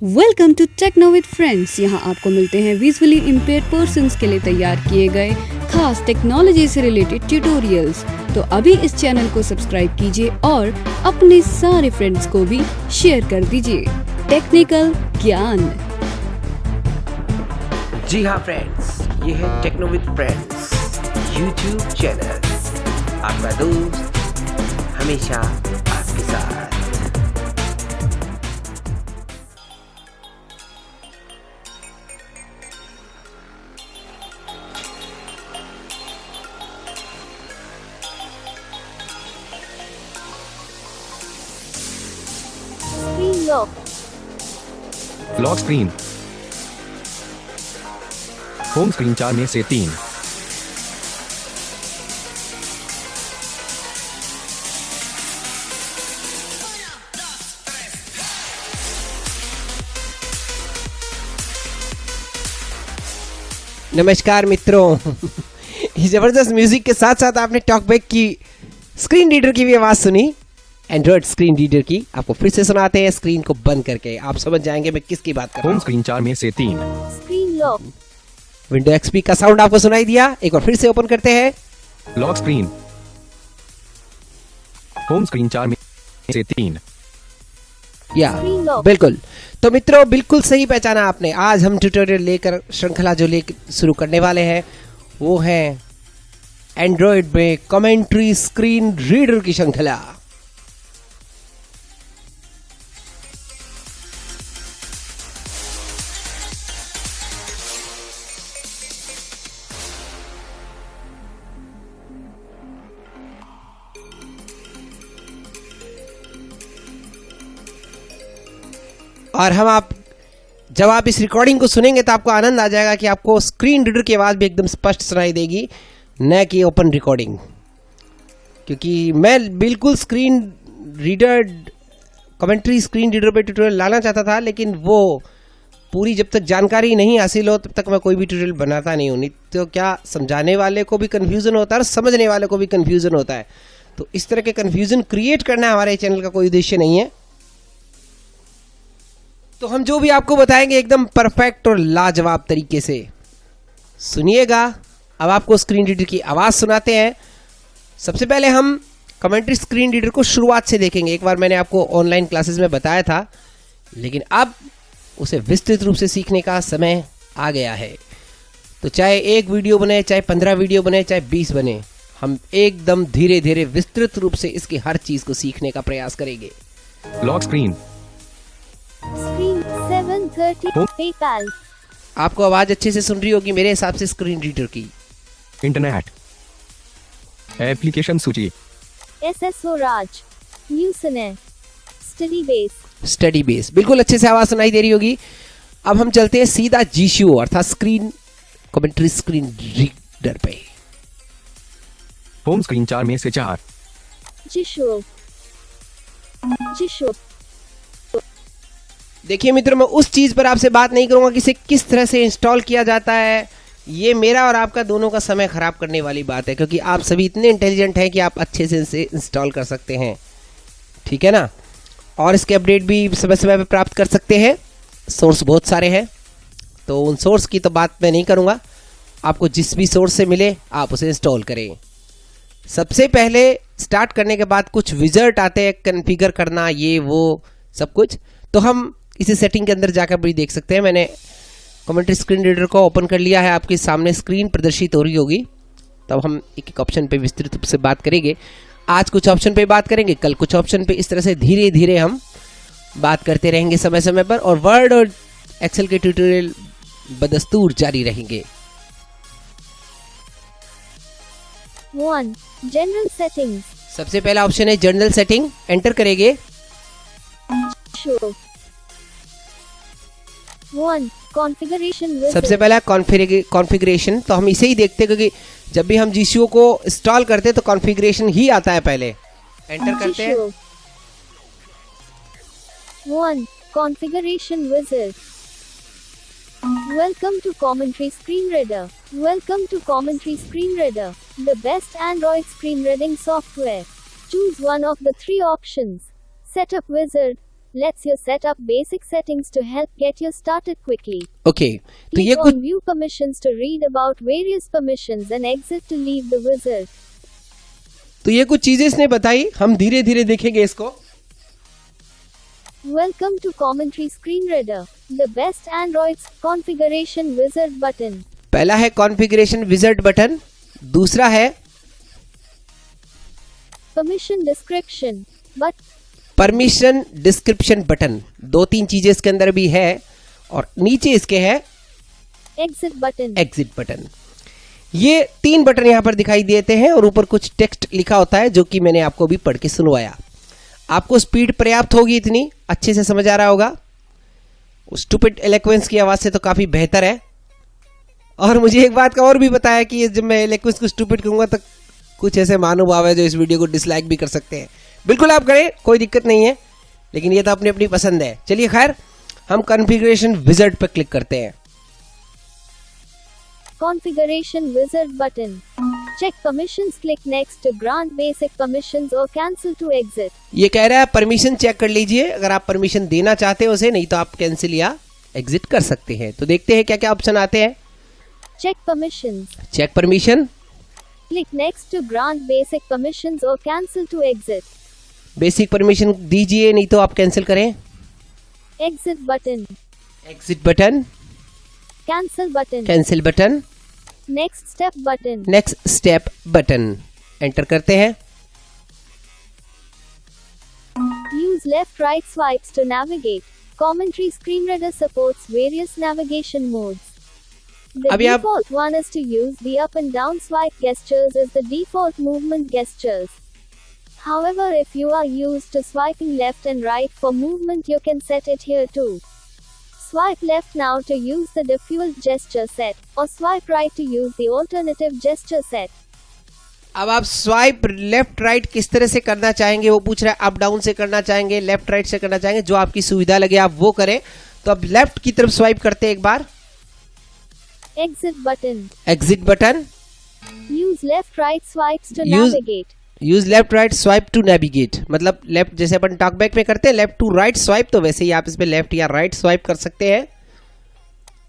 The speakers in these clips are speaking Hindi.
Welcome to Techno with Friends. यहाँ आपको मिलते हैं विजुअली इम्पेयर्ड पर्सन्स के लिए तैयार किए गए खास टेक्नोलॉजी से रिलेटेड ट्यूटोरियल्स। तो अभी इस चैनल को सब्सक्राइब कीजिए और अपने सारे फ्रेंड्स को भी शेयर कर दीजिए टेक्निकल ज्ञान। जी हाँ फ्रेंड्स, ये है Techno with Friends YouTube channel, आपका दोस्त हमेशा आपके साथ। Lock screen. होम स्क्रीन 4 में से 3। नमस्कार मित्रों, इस जबरदस्त म्यूजिक के साथ साथ आपने टॉकबैक की स्क्रीन रीडर की भी आवाज सुनी। एंड्रॉइड स्क्रीन रीडर की आपको फिर से सुनाते हैं स्क्रीन को बंद करके, आप समझ जाएंगे मैं किसकी बात कर रहा हूं। होम स्क्रीन 4 में से 3। Screen lock. विंडो एक्सपी का साउंड आपको सुनाई दिया, एक बार फिर से ओपन करते हैं। Lock screen. होम स्क्रीन 4 में से 3। या बिल्कुल, तो मित्रों बिल्कुल सही पहचाना आपने। आज हम ट्यूटोरियल लेकर श्रृंखला जो लेकर शुरू करने वाले हैं वो है एंड्रॉइड में कमेंट्री स्क्रीन रीडर की श्रृंखला। और जब आप इस रिकॉर्डिंग को सुनेंगे तो आपको आनंद आ जाएगा कि आपको स्क्रीन रीडर की आवाज़ भी एकदम स्पष्ट सुनाई देगी, न कि ओपन रिकॉर्डिंग। क्योंकि मैं बिल्कुल screen reader commentary screen reader पे ट्यूटोरियल लाना चाहता था, लेकिन वो पूरी जब तक जानकारी नहीं हासिल हो तब तक मैं कोई भी ट्यूटोरियल बनाता नहीं हूँ। तो क्या समझाने वाले को भी कन्फ्यूज़न होता है और समझने वाले को भी कन्फ्यूज़न होता है। तो इस तरह के कन्फ्यूज़न क्रिएट करना हमारे चैनल का कोई उद्देश्य नहीं है। तो हम जो भी आपको बताएंगे एकदम परफेक्ट और लाजवाब तरीके से सुनिएगा। अब आपको स्क्रीन रीडर की आवाज़ सुनाते हैं। सबसे पहले हम कमेंट्री स्क्रीन रीडर को शुरुआत से देखेंगे। एक बार मैंने आपको ऑनलाइन क्लासेस में बताया था, लेकिन अब उसे विस्तृत रूप से सीखने का समय आ गया है। तो चाहे एक वीडियो बने, चाहे 15 वीडियो बने, चाहे 20 बने, हम एकदम धीरे धीरे विस्तृत रूप से इसकी हर चीज़ को सीखने का प्रयास करेंगे। Lock screen. Screen 730 PayPal. आपको आवाज अच्छे से सुन रही होगी मेरे हिसाब से स्क्रीन रीडर की। इंटरनेट एप्लीकेशन सूची। एसएसओ राज न्यूसने स्टडी बेस बिल्कुल अच्छे से आवाज सुनाई दे रही होगी। अब हम चलते हैं सीधा जीशू अर्थात स्क्रीन कमेंट्री स्क्रीन रीडर पे। होम स्क्रीन 4 में से 4। जिशो। देखिए मित्रों, मैं उस चीज पर आपसे बात नहीं करूंगा कि इसे किस तरह से इंस्टॉल किया जाता है। ये मेरा और आपका दोनों का समय खराब करने वाली बात है, क्योंकि आप सभी इतने इंटेलिजेंट हैं कि आप अच्छे से इसे इंस्टॉल कर सकते हैं, ठीक है ना। और इसके अपडेट भी समय समय पर प्राप्त कर सकते हैं। सोर्स बहुत सारे हैं, तो उन सोर्स की तो बात मैं नहीं करूंगा। आपको जिस भी सोर्स से मिले आप उसे इंस्टॉल करें। सबसे पहले स्टार्ट करने के बाद कुछ विजर्ट आते हैं, कन्फिगर करना, ये वो सब कुछ। तो हम इसे सेटिंग के अंदर जाकर भी देख सकते हैं। मैंने कमेंट्री स्क्रीन रीडर को ओपन कर लिया है, आपके सामने स्क्रीन प्रदर्शित हो रही होगी। तब हम एक एक ऑप्शन पे विस्तृत रूप से बात करेंगे। आज कुछ ऑप्शन पे बात करेंगे, कल कुछ ऑप्शन पे, इस तरह से धीरे धीरे हम बात करते रहेंगे समय समय पर। और वर्ड और एक्सेल के ट्यूटोरियल बदस्तूर जारी रहेंगे। 1 जनरल सेटिंग्स। सबसे पहला ऑप्शन है जनरल सेटिंग, एंटर करेंगे। Show 1 configuration. सबसे पहला कॉन्फ़िगरेशन, तो हम इसे ही देखते हैं क्योंकि जब भी हम जीसीओ को इंस्टॉल करते हैं तो कॉन्फ़िगरेशन ही आता है पहले। एंटर करते हैं। 1 configuration wizard. Welcome to Commentary Screen Reader. Welcome to Commentary Screen Reader, the best Android screen reading software. Choose one of the 3 options. Setup Wizard, lets you set up basic settings to help get you started quickly. Okay, तो ये Click कुछ on View Permissions to read about various permissions and exit to leave the wizard. चीजें इसने बताई, हम धीरे धीरे देखेंगे इसको। Welcome to Commentary Screen Reader, the best Android's configuration wizard button. पहला है कॉन्फ़िगरेशन विज़ार्ड बटन, दूसरा है Permission description, but permission description button. दो तीन चीजें इसके अंदर भी है और नीचे इसके है exit button. Exit button. ये तीन बटन यहाँ पर दिखाई देते हैं और ऊपर कुछ टेक्स्ट लिखा होता है जो कि मैंने आपको भी पढ़ के सुनवाया। आपको स्पीड पर्याप्त होगी, इतनी अच्छे से समझ आ रहा होगा। स्टूपिड एलोक्वेंस की आवाज से तो काफी बेहतर है। और मुझे एक बात का और भी बताया कि जब मैं एलोक्वेंस को स्टूपिड कहूंगा तो कुछ ऐसे महानुभाव है जो इस वीडियो को डिसलाइक भी कर सकते हैं। बिल्कुल आप करें, कोई दिक्कत नहीं है, लेकिन ये तो अपनी अपनी पसंद है। चलिए खैर, हम कॉन्फ़िगरेशन विज़ार्ड पर क्लिक करते हैं। Configuration wizard button. Check permissions. Click next to grant basic permissions or cancel to exit. ये कह रहा है परमिशन चेक कर लीजिए, अगर आप परमिशन देना चाहते हो उसे, नहीं तो आप कैंसिल या एग्जिट कर सकते हैं। तो देखते हैं क्या क्या ऑप्शन आते हैं। Check permissions. Check permission, Click next to grant basic permissions or cancel to exit. Basic permission दीजिए, नहीं तो आप कैंसिल करें। Exit button. Exit button, Cancel button. Cancel button, Next step button. Next step button. Enter करते हैं। Use left-right swipes to navigate. Commentary Screen Reader supports various navigation modes. The अब यहाँ- default one is to use the up and down swipe gestures as the default movement gestures. However, if you are used to swiping left and right for movement, you can set it here too. Swipe left now to use the default gesture set, or swipe right to use the alternative gesture set. अब आप स्वाइप लेफ्ट राइट किस तरह से करना चाहेंगे, वो पूछ रहा है। अप डाउन से करना चाहेंगे, लेफ्ट राइट से करना चाहेंगे, जो आपकी सुविधा लगे आप वो करें। तो अब लेफ्ट की तरफ स्वाइप करते हैं एक बार। Exit button. Exit button, Use left-right swipes to Use- navigate. Use left right swipe to navigate, मतलब लेफ्ट जैसे अपन टॉकबैक में करते हैं लेफ्ट टू राइट स्वाइप, तो वैसे ही आप इसमें लेफ्ट या राइट स्वाइप कर सकते हैं।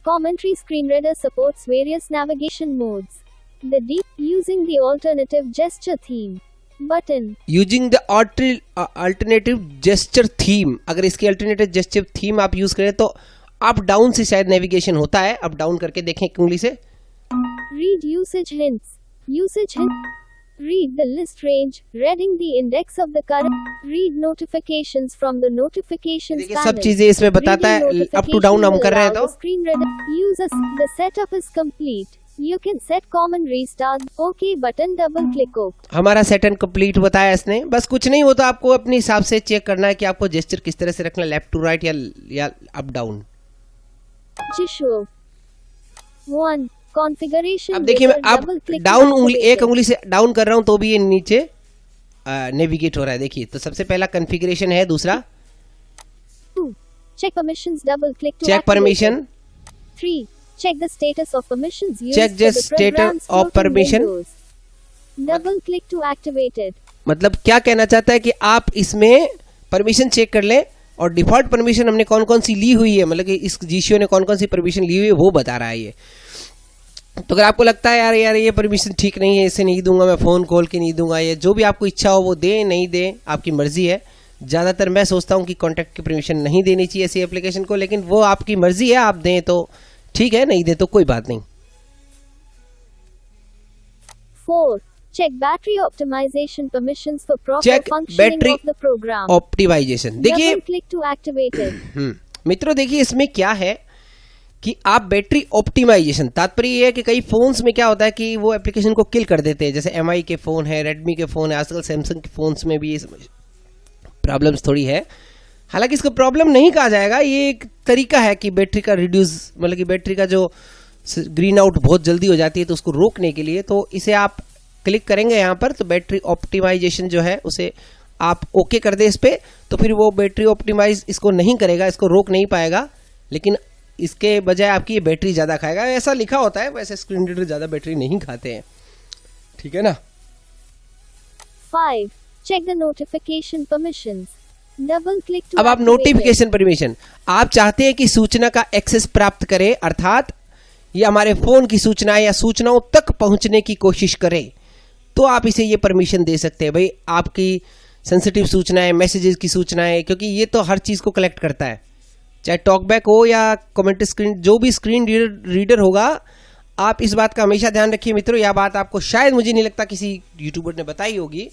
Commentary Screen Reader supports various navigation modes. The deep using the alternative gesture theme button. Using the alternative gesture theme, अगर इसकी अल्टरनेटिव जेस्चर थीम आप यूज करें तो अप डाउन से शायद नेविगेशन होता है। अप डाउन करके देखें एक उंगली से। Read usage hints. Usage hint. Read the list range. Reading the index of the current. Read notifications from the notifications देखिए, panel. सब चीजें इसमें बताता है। Reading अप टू डाउन हम कर रहे हैं notification will allow तो the screen reader. The setup is complete. You can set common restart. OK button double click OK. हमारा सेट एंड कंप्लीट बताया इसने। बस कुछ नहीं होता, आपको अपने हिसाब से चेक करना है कि आपको जेस्चर किस तरह से रखना है, लेफ्ट टू राइट या अप डाउन। Jisho. 1. Configuration. अब देखिए, मैं wizard, आप double click डाउन to उंगली, activate एक it. उंगली से डाउन कर रहा हूं तो भी ये नीचे नेविगेट हो रहा है। देखिए, तो सबसे पहला कॉन्फ़िगरेशन है, दूसरा 2. Check permissions. Double click to check activate permission, it. 3. Check the status of permissions used Check for the the status program's of floating permission. windows. Double click to activate it. मतलब क्या कहना चाहता है कि आप इसमें परमिशन चेक कर लें और डिफॉल्ट परमिशन हमने कौन कौन सी ली हुई है, मतलब कि इस जीसीओ ने कौन कौन सी परमिशन ली हुई है वो बता रहा है ये। तो अगर आपको लगता है यार ये परमिशन ठीक नहीं है, इसे नहीं दूंगा, मैं फ़ोन खोल के नहीं दूंगा, ये जो भी आपको इच्छा हो वो दें नहीं दें आपकी मर्जी है। ज़्यादातर मैं सोचता हूँ कि कॉन्टैक्ट की परमिशन नहीं देनी चाहिए ऐसी एप्लीकेशन को, लेकिन वो आपकी मर्जी है, आप दें तो ठीक है, नहीं दें तो कोई बात नहीं। 4. Check battery optimization permissions for proper Check functioning battery of the program. Optimization. देखिए Double click to activate it. मित्रों, देखिए इसमें क्या है कि आप बैटरी ऑप्टिमाइजेशन, तात्पर्य ये है कि कई फोन्स में क्या होता है कि वो एप्लीकेशन को किल कर देते हैं। जैसे एमआई के फ़ोन है, रेडमी के फ़ोन है, आजकल सैमसंग के फ़ोन्स में भी ये प्रॉब्लम्स थोड़ी है। हालांकि इसको प्रॉब्लम नहीं कहा जाएगा, ये एक तरीका है कि बैटरी का रिड्यूस, मतलब कि बैटरी का जो ग्रीन आउट बहुत जल्दी हो जाती है तो उसको रोकने के लिए, तो इसे आप क्लिक करेंगे यहाँ पर तो बैटरी ऑप्टिमाइजेशन जो है उसे आप ओके कर दे इस पर, तो फिर वो बैटरी ऑप्टिमाइज इसको नहीं करेगा, इसको रोक नहीं पाएगा, लेकिन इसके बजाय आपकी ये बैटरी ज़्यादा खाएगा। ऐसा लिखा होता है, वैसे स्क्रीन रीडर ज़्यादा बैटरी नहीं खाते हैं, ठीक है ना। 5. Check the notification permissions. Double click to अब आप activate it. नोटिफिकेशन परमिशन, आप चाहते हैं कि सूचना का एक्सेस प्राप्त करें, अर्थात ये हमारे फोन की सूचनाएं या सूचनाओं तक पहुंचने की कोशिश करे, तो आप इसे ये परमिशन दे सकते हैं। भाई आपकी सेंसिटिव सूचनाएं, मैसेजेस की सूचनाएं, क्योंकि ये तो हर चीज को कलेक्ट करता है, चाहे टॉकबैक हो या कमेंट स्क्रीन, जो भी स्क्रीन रीडर होगा। आप इस बात का हमेशा ध्यान रखिए मित्रों, यह बात आपको शायद, मुझे नहीं लगता किसी यूट्यूबर ने बताई होगी,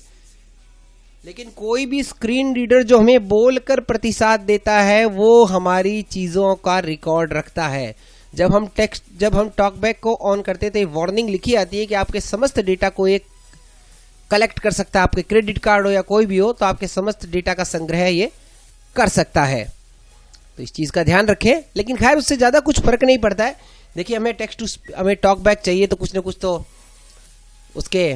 लेकिन कोई भी स्क्रीन रीडर जो हमें बोलकर प्रतिसाद देता है वो हमारी चीज़ों का रिकॉर्ड रखता है। जब हम टॉकबैक को ऑन करते थे, वार्निंग लिखी आती है कि आपके समस्त डेटा को एक कलेक्ट कर सकता है, आपके क्रेडिट कार्ड हो या कोई भी हो, तो आपके समस्त डेटा का संग्रह ये कर सकता है। तो इस चीज़ का ध्यान रखें, लेकिन खैर उससे ज़्यादा कुछ फर्क नहीं पड़ता है। देखिए हमें टॉकबैक चाहिए तो कुछ ना कुछ तो उसके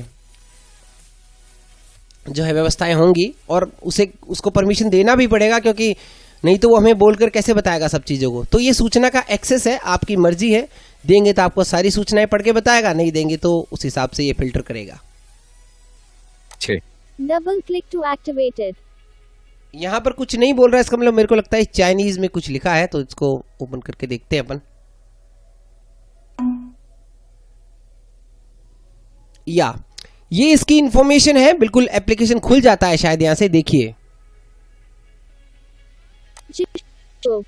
जो है व्यवस्थाएं होंगी, और उसको परमिशन देना भी पड़ेगा, क्योंकि नहीं तो वो हमें बोलकर कैसे बताएगा सब चीज़ों को। तो ये सूचना का एक्सेस है, आपकी मर्जी है, देंगे तो आपको सारी सूचनाएं पढ़ के बताएगा, नहीं देंगे तो उस हिसाब से ये फिल्टर करेगा। 6, Double click to activate it. यहाँ पर कुछ नहीं बोल रहा है, इसका मतलब मेरे को लगता है चाइनीज में कुछ लिखा है, तो इसको ओपन करके देखते हैं अपन। या ये इसकी इंफॉर्मेशन है, बिल्कुल एप्लीकेशन खुल जाता है शायद, यहां से देखिए। Show.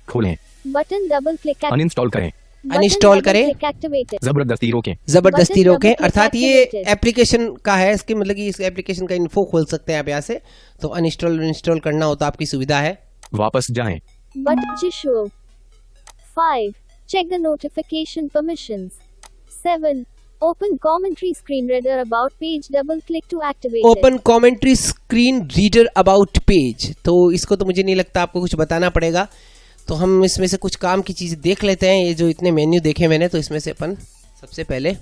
खोलें, Button double click अनइंस्टॉल करें, Button Uninstall double करें। click activate it. जबरदस्ती रोकें, जबरदस्ती Button रोकें, double click अर्थात ये activated. एप्लीकेशन का है, इसके मतलब कि इस एप्लीकेशन का इन्फो खोल सकते हैं आप यहाँ से। तो अनइंस्टॉल इंस्टॉल करना हो तो आपकी सुविधा है। वापस जाएं, Button show. 5. Check the notification permissions. 7. Open commentary screen reader about page. Double click to activate open it. Commentary screen reader about page, तो इसको तो मुझे नहीं लगता आपको कुछ बताना पड़ेगा। तो हम इसमें से कुछ काम की चीजें देख लेते हैं। ये जो इतने मेन्यू देखे मैंने, तो इसमें से अपन सबसे पहले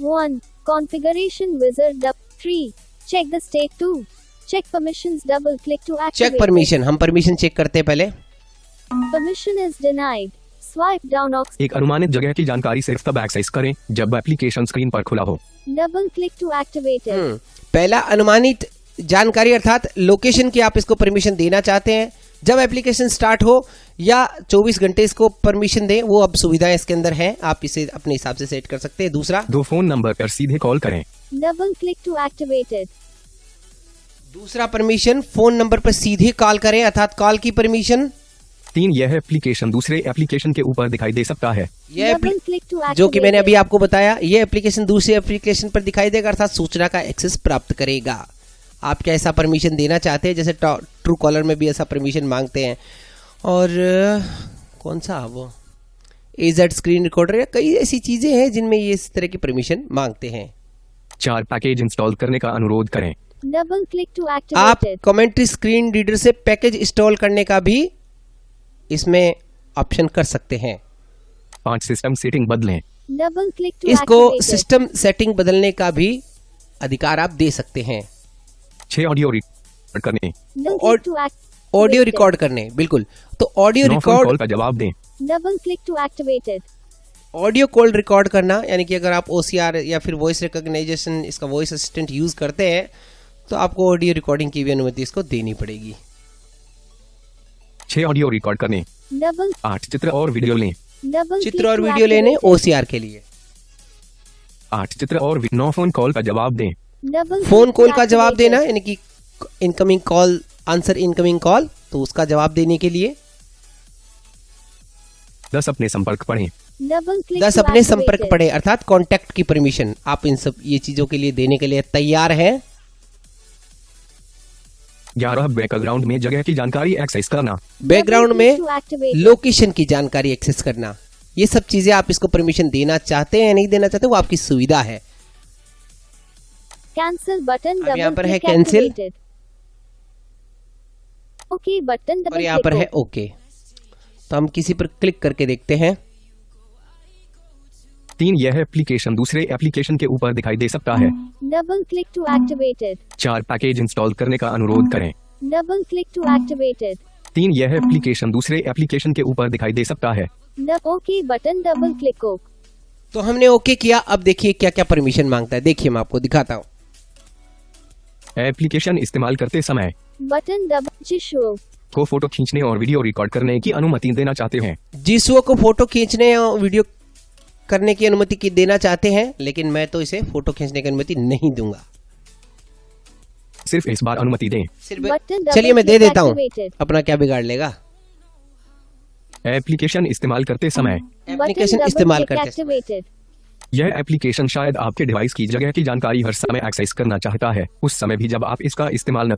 1. Configuration wizard. 3. Check the state. 2. Check permissions. Double click to activate check permission, हम परमिशन चेक करते हैं पहले। it. Permission is denied. Swipe down or एक अनुमानित जगह की जानकारी सिर्फ तब एक्सेस करें जब एप्लीकेशन स्क्रीन पर खुला हो। double click to activate it. पहला अनुमानित जानकारी अर्थात लोकेशन की आप इसको परमिशन देना चाहते हैं जब एप्लीकेशन स्टार्ट हो, या 24 घंटे इसको परमिशन दें, वो अब सुविधाएं इसके अंदर हैं, आप इसे अपने हिसाब से सेट कर सकते हैं। दूसरा, 2 फोन नंबर पर सीधे कॉल करें, Double click to activate it. दूसरा परमिशन, फोन नंबर पर सीधे कॉल करें, अर्थात कॉल की परमिशन। 3 यह एप्लीकेशन दूसरे एप्लीकेशन के ऊपर दिखाई दे सकता है। यह Double click to activate जो कि मैंने it. अभी आपको बताया, ये एप्लीकेशन दूसरे एप्लीकेशन पर दिखाई देगा, अर्थात सूचना का एक्सेस प्राप्त करेगा। आप क्या ऐसा परमिशन देना चाहते हैं? जैसे ट्रू कॉलर में भी ऐसा परमिशन मांगते हैं, और कौन सा वो एजेड स्क्रीन रिकॉर्डर, या कई ऐसी चीजें हैं जिनमें ये इस तरह की परमिशन मांगते हैं। 4 पैकेज इंस्टॉल करने का अनुरोध करें, Double click to आप activate it. Commentary screen reader से पैकेज इंस्टॉल करने का भी इसमें ऑप्शन कर सकते हैं। 5 सिस्टम सेटिंग बदलें, Double click to इसको activate it. सिस्टम सेटिंग बदलने का भी अधिकार आप दे सकते हैं। 6 ऑडियो रिकॉर्ड करने, Double और click to activate audio it. Record करने, बिल्कुल। तो ऑडियो 9 फोन रिकॉर्ड, कॉल का जवाब दें, Double click to activate it. Audio call record करना, यानी कि अगर आप OCR या फिर वॉइस रिकॉग्नाइजेशन, इसका वॉइस असिस्टेंट यूज करते हैं, तो आपको ऑडियो रिकॉर्डिंग की भी अनुमति इसको देनी पड़ेगी। 6 ऑडियो रिकॉर्ड करने, Double 8 चित्र और वीडियो लें, double चित्र click और to वीडियो लेने activate it. OCR के लिए। 8 चित्र और 9 फोन कॉल का जवाब दें, Double phone click call to का जवाब activate देना, it. यानी कि incoming call, answer incoming call, तो उसका जवाब देने के लिए 10 अपने संपर्क पढ़ें, Double click 10 to अपने activate संपर्क it. पढ़े, अर्थात कॉन्टैक्ट की परमिशन आप इन सब ये चीजों के लिए देने के लिए तैयार हैं। 11 बैकग्राउंड में जगह की जानकारी एक्सेस करना, बैकग्राउंड Double में click to activate it. Location की जानकारी एक्सेस करना, ये सब चीजें आप इसको परमिशन देना चाहते हैं या नहीं देना चाहते, वो आपकी सुविधा है। Cancel button. अब यहाँ Double पर है click cancel. activated. Okay button. और Double यहाँ पर click है ओके, तो हम किसी पर क्लिक करके देखते हैं। 3 यह एप्लीकेशन दूसरे एप्लीकेशन के ऊपर दिखाई दे सकता है। Double click to activate it. 4 package install करने का अनुरोध करें, Double click to activate it. 3 यह एप्लीकेशन दूसरे एप्लीकेशन के ऊपर दिखाई दे सकता है। OK button. Double click OK. तो हमने ओके किया। अब देखिए क्या क्या परमिशन मांगता है, देखिए मैं आपको दिखाता हूँ। एप्लीकेशन इस्तेमाल करते समय Button double Jishuo. को फोटो खींचने और वीडियो रिकॉर्ड करने की अनुमति देना चाहते हैं। जिसुओ को फोटो खींचने और वीडियो करने की अनुमति की देना चाहते हैं, लेकिन मैं तो इसे फोटो खींचने की अनुमति नहीं दूंगा। सिर्फ इस बार अनुमति दें। सिर्फ Button double चलिए मैं दे click देता हूँ, activated. अपना क्या बिगाड़ लेगा। एप्लीकेशन इस्तेमाल करते समय Button एप्लीकेशन double इस्तेमाल click करते activated. यह एप्लीकेशन शायद आपके डिवाइस की जगह की जानकारी हर समय एक्सेस करना चाहता है, उस समय भी जब आप इसका इस्तेमाल न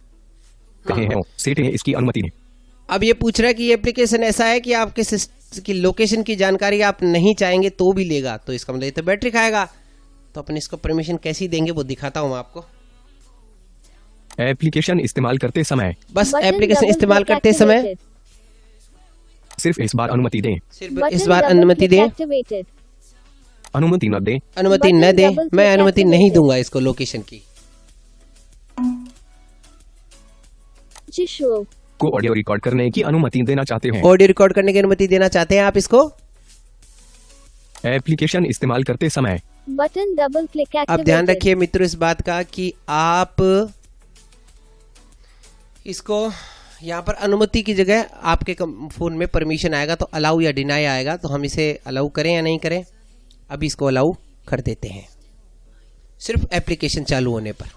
करें हैं। सेटिंग इसकी अनुमति दें। अब ये पूछ रहा है कि ये एप्लीकेशन ऐसा है कि आपके की लोकेशन की जानकारी आप नहीं चाहेंगे तो भी लेगा, तो इसका मतलब ये तो बैटरी खाएगा। तो अपन इसको परमिशन कैसी देंगे वो दिखाता हूँ मैं आपको। एप्लीकेशन इस्तेमाल करते समय बस Button एप्लीकेशन double इस्तेमाल click करते समय activated. सिर्फ इस बार अनुमति दें। सिर्फ Button इस बार double अनुमति click दें। activated. अनुमति न दें। अनुमति Button न दें, double मैं click अनुमति नहीं activated. दूंगा इसको लोकेशन की। Jishuo. को ऑडियो रिकॉर्ड करने की अनुमति देना चाहते हैं। ऑडियो रिकॉर्ड करने की अनुमति देना चाहते हैं आप इसको। एप्लीकेशन इस्तेमाल करते समय Button double click activated. अब ध्यान रखिए मित्रों इस बात का कि आप इसको यहाँ पर अनुमति की जगह आपके फोन में परमिशन आएगा तो अलाउ या डिनाई आएगा, तो हम इसे अलाउ करें या नहीं करें। अभी इसको अलाउ कर देते हैं सिर्फ एप्लीकेशन चालू होने पर।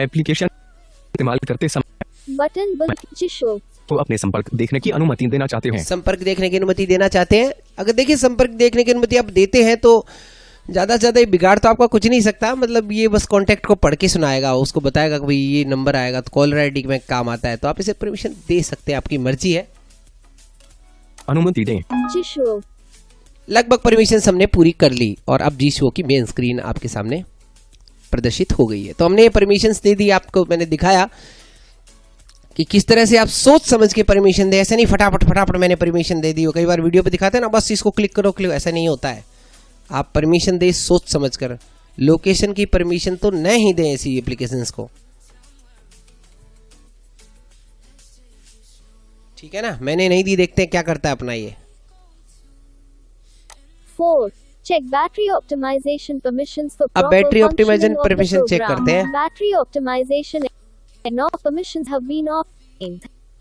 एप्लीकेशन इस्तेमाल करते समय Button double Jishuo. को अपने संपर्क देखने की अनुमति देना चाहते हैं। संपर्क देखने की अनुमति देना चाहते हैं। अगर देखिए संपर्क देखने की अनुमति आप देते हैं तो ज़्यादा से ज़्यादा ये बिगाड़ तो आपका कुछ नहीं सकता। मतलब ये बस कॉन्टैक्ट को पढ़ के सुनाएगा, उसको बताएगा कि भाई ये नंबर आएगा तो कॉलर आईडी में काम आता है, तो आप इसे परमिशन दे सकते हैं, आपकी मर्जी है। अनुमति दें। Jishuo. लगभग परमिशन हमने पूरी कर ली और अब जी शो की मेन स्क्रीन आपके सामने प्रदर्शित हो गई है। तो हमने ये परमिशंस दे दी, आपको मैंने दिखाया कि किस तरह से आप सोच समझ के परमिशन दे। ऐसे नहीं फटाफट फटाफट मैंने परमिशन दे दी। कई बार वीडियो पे दिखाते हैं ना, बस इसको क्लिक करो क्लिक, ऐसा नहीं होता है। आप परमिशन दे सोच समझ कर। लोकेशन की परमिशन तो न ही दें ऐसी एप्लीकेशंस को, ठीक है ना। मैंने नहीं दी, देखते हैं क्या करता है अपना ये। 4. Check battery optimization permissions for अब proper battery optimization functioning of the permission check program. करते हैं। Battery optimization ignore permissions have been off.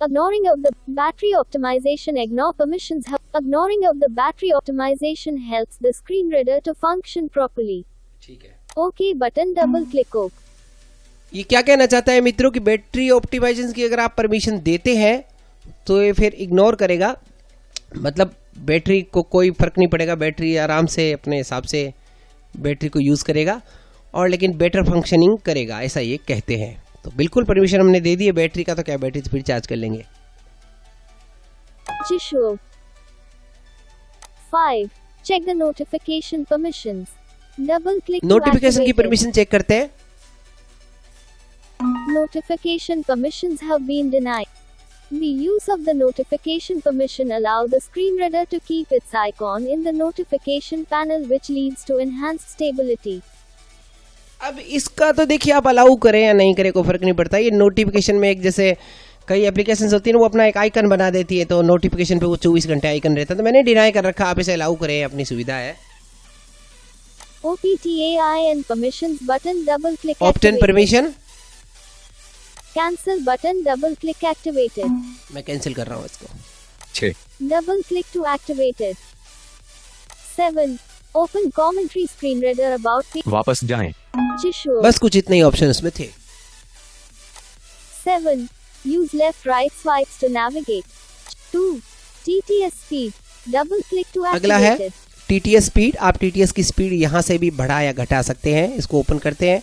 Ignoring of the battery optimization ignore permissions have ignoring of the battery optimization helps the screen reader to function properly. ठीक है। OK button double click OK. ये क्या कहना चाहता है मित्रों कि बैटरी ऑप्टिमाइजेशन की अगर आप परमिशन देते हैं तो ये फिर इग्नोर करेगा। मतलब बैटरी को कोई फर्क नहीं पड़ेगा, बैटरी आराम से अपने हिसाब से बैटरी को यूज़ करेगा और लेकिन बेटर फंक्शनिंग करेगा, ऐसा ये कहते हैं। तो बिल्कुल परमिशन हमने दे दी है बैटरी का, तो क्या बैटरी फिर चार्ज कर लेंगे। Jishuo. 5. Check the notification permissions. Double click to notification की activate it. परमिशन चेक करते हैं। Notification permissions have been denied. The use of the notification permission allow the screen reader to keep its icon in the notification panel, which leads to enhanced stability. अब इसका तो देखिए आप अलाउ करें या नहीं करें कोई फर्क नहीं पड़ता। ये नोटिफिकेशन में एक जैसे कई एप्लीकेशंस होती है ना, वो अपना एक आइकन बना देती है, तो नोटिफिकेशन पे वो 24 घंटे आइकन रहता है। तो मैंने डिनाई कर रखा, आप इसे अलाउ करें, अपनी सुविधा है। OPTAIN permissions button double click ऑप्टन activated. Permission Cancel button double click activated. मैं कैंसिल कर रहा हूँ इसको। 6. Double click to activated. 7. Open commentary screen reader about page. वापस जाएं। Jishuo. बस कुछ इतने ही ऑप्शन उसमें थे। 7. Use left right swipes to navigate. 2. TTS speed. Double click to अगला है activate it. TTS speed. आप TTS की स्पीड यहाँ से भी बढ़ा या घटा सकते हैं। इसको ओपन करते हैं।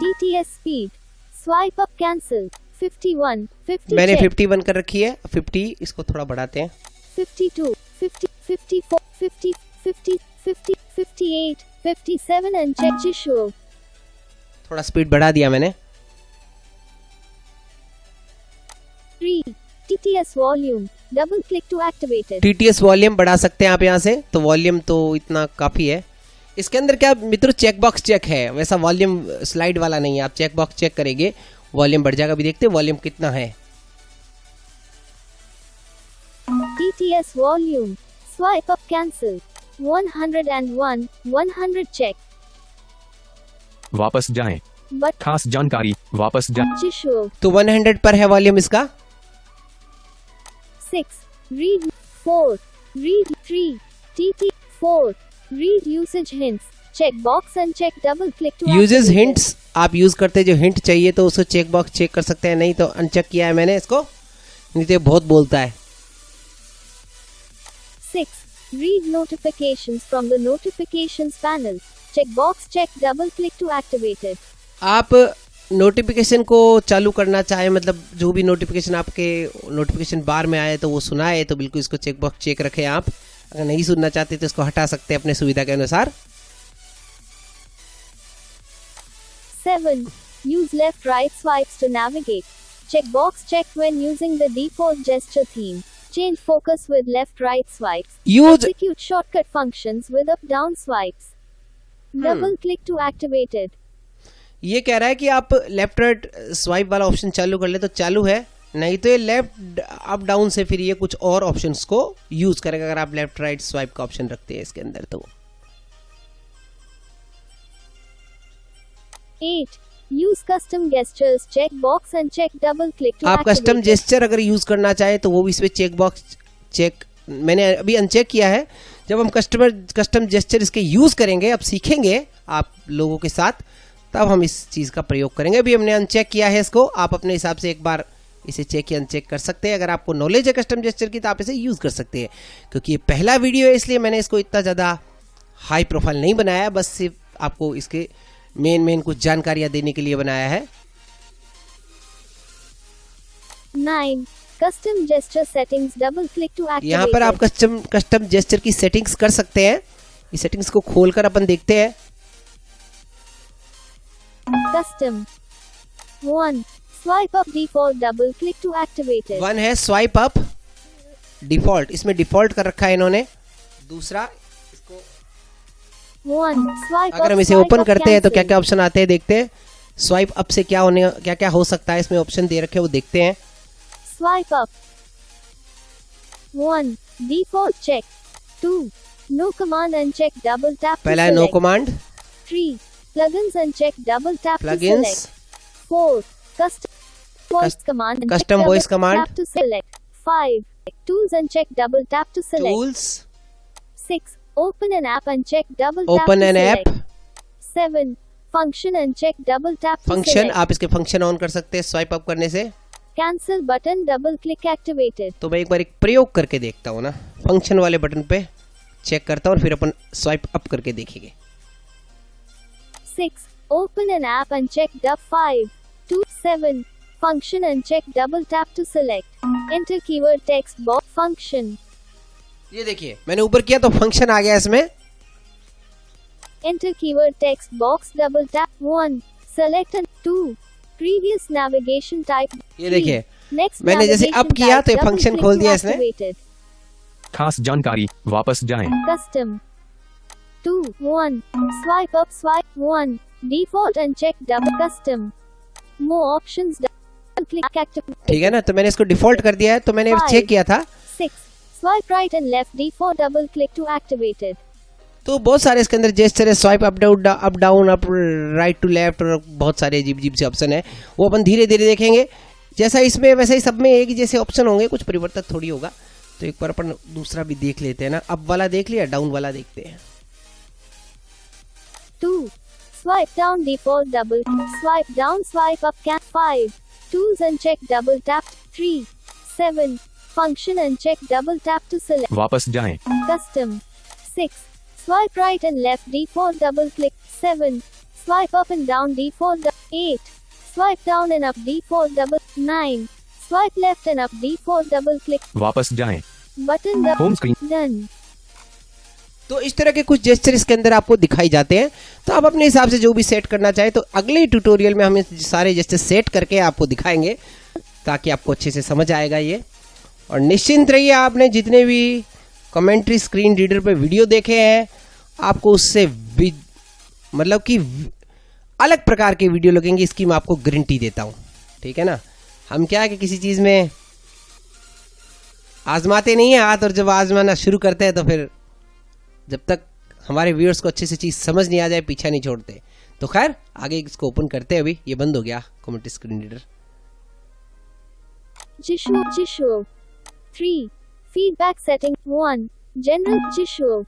TTS speed. Swipe up cancel. 51. 50 मैंने check. 51 कर रखी है। 50 इसको थोड़ा बढ़ाते हैं। 52. 50. 54. 50. 50. 50. 58. 57 and check Jishuo. थोड़ा स्पीड बढ़ा दिया मैंने। 3. TTS volume. Double click to activate it. TTS volume बढ़ा सकते हैं आप यहाँ से, तो वॉल्यूम तो इतना काफ़ी है। इसके अंदर क्या मित्रों चेक बॉक्स चेक है, वैसा वॉल्यूम स्लाइड वाला नहीं है। आप चेक बॉक्स चेक करेंगे वॉल्यूम बढ़ जाएगा। अभी देखते हैं वॉल्यूम कितना है। TTS volume. Swipe up cancel. 101. 100 check. वापस जाएं। but खास जानकारी वापस जा Chishu. तो 100 पर है वॉल्यूम इसका। 6. Read 4. Read 3. TT 4. Read usage hints. Check box and check double click to uses activate it. Hints आप यूज करते हैं, जो हिंट चाहिए तो उसको चेक बॉक्स चेक कर सकते हैं, नहीं तो अनचेक किया है मैंने इसको, नहीं तो ये बहुत बोलता है। 6. Read notifications from the notifications panel. Check box check double click to activate it. आप नोटिफिकेशन को चालू करना चाहे, मतलब जो भी नोटिफिकेशन आपके नोटिफिकेशन बार में आए तो वो सुनाए, तो बिल्कुल इसको चेक बॉक्स चेक रखें आप। अगर नहीं सुनना चाहते तो इसको हटा सकते हैं अपने सुविधा के अनुसार। 7. Use left right swipes to navigate. Check box checked when using the default gesture theme. Change focus with left right swipes. Use Execute shortcut functions with up down swipes. Double click to activate it. ये कह रहा है कि आप लेफ्ट राइट स्वाइप वाला ऑप्शन चालू कर ले तो चालू है, नहीं तो ये लेफ्ट अप डाउन से फिर ये कुछ और ऑप्शंस को यूज करेगा अगर आप लेफ्ट राइट स्वाइप का ऑप्शन रखते हैं इसके अंदर तो। 8. Use custom gestures check box and check double click to आप activate कस्टम it. जेस्चर अगर यूज करना चाहे तो वो भी इसमें चेक बॉक्स चेक, मैंने अभी अनचेक किया है। जब हम कस्टम जेस्चर इसके यूज करेंगे, अब सीखेंगे आप लोगों के साथ, तब हम इस चीज़ का प्रयोग करेंगे। अभी हमने अनचेक किया है इसको, आप अपने हिसाब से एक बार इसे चेक या अनचेक कर सकते हैं। अगर आपको नॉलेज है कस्टम जेस्चर की तो आप इसे यूज़ कर सकते हैं। क्योंकि ये पहला वीडियो है इसलिए मैंने इसको इतना ज़्यादा हाई प्रोफाइल नहीं बनाया, बस सिर्फ आपको इसके मेन कुछ जानकारियाँ देने के लिए बनाया है। 9. Custom gesture settings double click to activate यहाँ पर आप it. कस्टम जेस्चर की सेटिंग्स कर सकते हैं। इस सेटिंग्स को खोलकर अपन देखते हैं। Custom 1. Swipe up default double click to activate it. 1 है स्वाइप अप डिफॉल्ट, इसमें डिफॉल्ट कर रखा है इन्होंने। दूसरा, 1. Swipe अगर up, हम इसे swipe ओपन up, करते हैं तो क्या cancel. क्या ऑप्शन आते हैं देखते हैं। स्वाइप अप से क्या क्या हो सकता है, इसमें ऑप्शन दे रखे हैं वो देखते हैं। Swipe up. 1. Default check. 2. No command and check double tap to पहला है no select. Command, 3. Plugins and check double tap to Plugins. select. 4. Custom voice command and check custom double voice command. tap to select. 5. Tools and check double tap to select. Tools, 6. Open an app and check double tap open to an select. App, 7. Function and check double tap to function, select. आप इसके फंक्शन ऑन कर सकते हैं स्वाइप अप करने से। Cancel button double click activated. तो मैं एक बार एक प्रयोग करके देखता हूँ ना, फंक्शन वाले बटन पे चेक करता हूँ और फिर अपन स्वाइप अप करके देखेंगे। 6. Open an app and check dub 5. 2. 7. Function and check double tap to select. Enter keyword text box function. ये देखिए मैंने ऊपर किया तो फंक्शन आ गया इसमें। Enter keyword text box double tap 1. Select and 2. Previous navigation type. ये 3. देखिए Next मैंने जैसे navigation up किया type, तो ये double function click खोल to दिया इसने। activate it. खास जानकारी वापस जाएं। Custom 2. 1. Swipe up swipe 1. Default and check double custom. More options double click activate. ठीक है ना, तो मैंने इसको डिफॉल्ट कर दिया है। तो मैंने 5. चेक किया था 6. Swipe right and left default double click to activate it. तो बहुत सारे इसके अंदर जेस्चर है, swipe up down up right to left, और बहुत सारे अजीब अजीब से ऑप्शन है, वो अपन धीरे धीरे देखेंगे। जैसा इसमें वैसे ही सब में एक ही जैसे ऑप्शन होंगे, कुछ परिवर्तन थोड़ी होगा। तो एक बार अपन दूसरा भी देख लेते हैं ना, अप वाला देख लिया, डाउन वाला देखते हैं। 2. Swipe down default double. Swipe down swipe up can 5. Tools and check double tap 3. 7. Function and check double tap to select. वापस जाएं। Custom 6. Swipe right and left default double click 7. Swipe up and down default 8. Swipe down and up default double 9. Swipe left and up default double click वापस जाएं। button double home screen. done. तो इस तरह के कुछ जेस्चर इसके अंदर आपको दिखाई जाते हैं। तो आप अपने हिसाब से जो भी सेट करना चाहे, तो अगले ट्यूटोरियल में हम ये सारे जेस्चर सेट करके आपको दिखाएंगे ताकि आपको अच्छे से समझ आएगा ये। और निश्चिंत रहिए, आपने जितने भी कमेंट्री स्क्रीन रीडर पे वीडियो देखे हैं, आपको उससे मतलब कि अलग प्रकार के वीडियो लगेंगे, इसकी मैं आपको गारंटी देता हूँ। ठीक है ना, हम क्या है कि किसी चीज़ में आजमाते नहीं है हाथ, और जब आजमाना शुरू करते हैं तो फिर जब तक हमारे व्यूअर्स को अच्छे से चीज़ समझ नहीं आ जाए पीछा नहीं छोड़ते। तो खैर आगे इसको ओपन करते हैं। अभी ये बंद हो गया comment screen reader. Jishuo. 3. Feedback setting. 1. General Jishuo.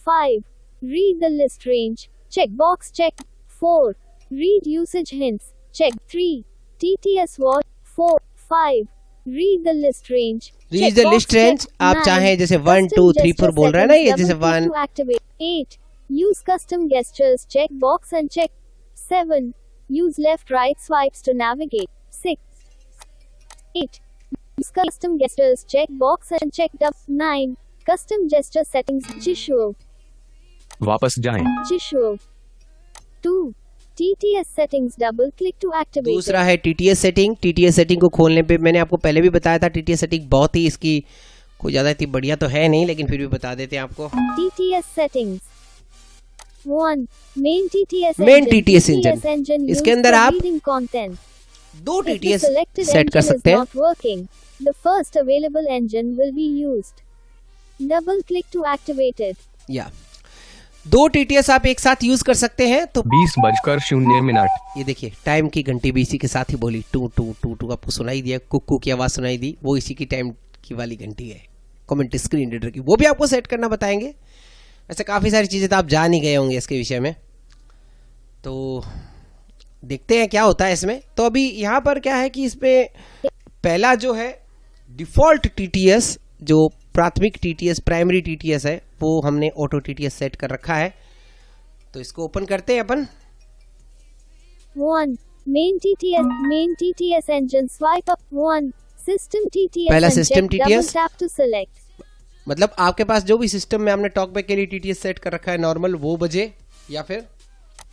5. Read the list range. Checkbox check. 4. Read usage hints. Check. 3. TTS watch. 4. 5. Read the list range. Read the list range. आप चाहें जैसे 1 2 3 4 बोल रहा है ना, ये जैसे 1 8. Use custom gestures. Check box and check. 7. Use left right swipes to navigate. 6. 8. Use custom gestures. Check box and check. 9. Custom gesture settings. Jishuo. वापस जाएं। Jishuo. 2. TTS settings. Double click to activate. दूसरा है TTS सेटिंग। TTS सेटिंग को खोलने पे मैंने आपको पहले भी बताया था, TTS सेटिंग बहुत ही इसकी कोई ज़्यादा इतनी बढ़िया तो है नहीं, लेकिन फिर भी बता देते हैं आपको। TTS settings. 1. Main TTS Main engine. TTS engine. इसके used अंदर for आप reading content. दो If the TTS selected set कर engine सकते is हैं। not working, the first available engine will be used. Double click to activate it. या 2 TTS आप एक साथ यूज कर सकते हैं। तो 20:00 ये देखिए टाइम की घंटी भी इसी के साथ ही बोली, टू टू टू टू आपको सुनाई दिया, कुक्कू की आवाज सुनाई दी, वो इसी की टाइम की वाली घंटी है कमेंट स्क्रीन रीडर की। वो भी आपको सेट करना बताएंगे। ऐसे काफ़ी सारी चीज़ें तो आप जान ही गए होंगे इसके विषय में। तो देखते हैं क्या होता है इसमें। तो अभी यहाँ पर क्या है कि इसमें पहला जो है डिफ़ॉल्ट TTS, जो प्राथमिक TTS प्राइमरी TTS है, वो हमने ऑटो TTS सेट कर रखा है। तो इसको ओपन करते हैं अपन। 1. Main TTS engine swipe up. 1. System TTS पहला and system check double TTS। tap to select. मतलब आपके पास जो भी सिस्टम में हमने टॉकबैक के लिए TTS सेट कर रखा है नॉर्मल, वो बजे। या फिर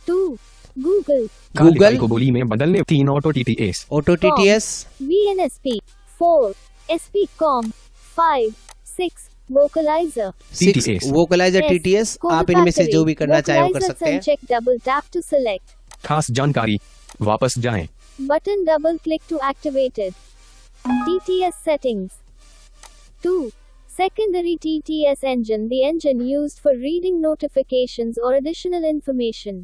2. Google. गूगल को बोली में बदलने 3 auto TTS। Auto TTS। VNSP. 4. SPCOM. 5. 6. Vocalizer. 6 TTS। Vocaliser Yes. TTS। Code आप इनमें से factory. जो भी करना चाहे वो कर Vocalizers सकते हैं। and check double tap to select. खास जानकारी वापस जाएं। Button double click to activate it. TTS settings. 2. Secondary TTS engine. The engine used for reading notifications or additional information.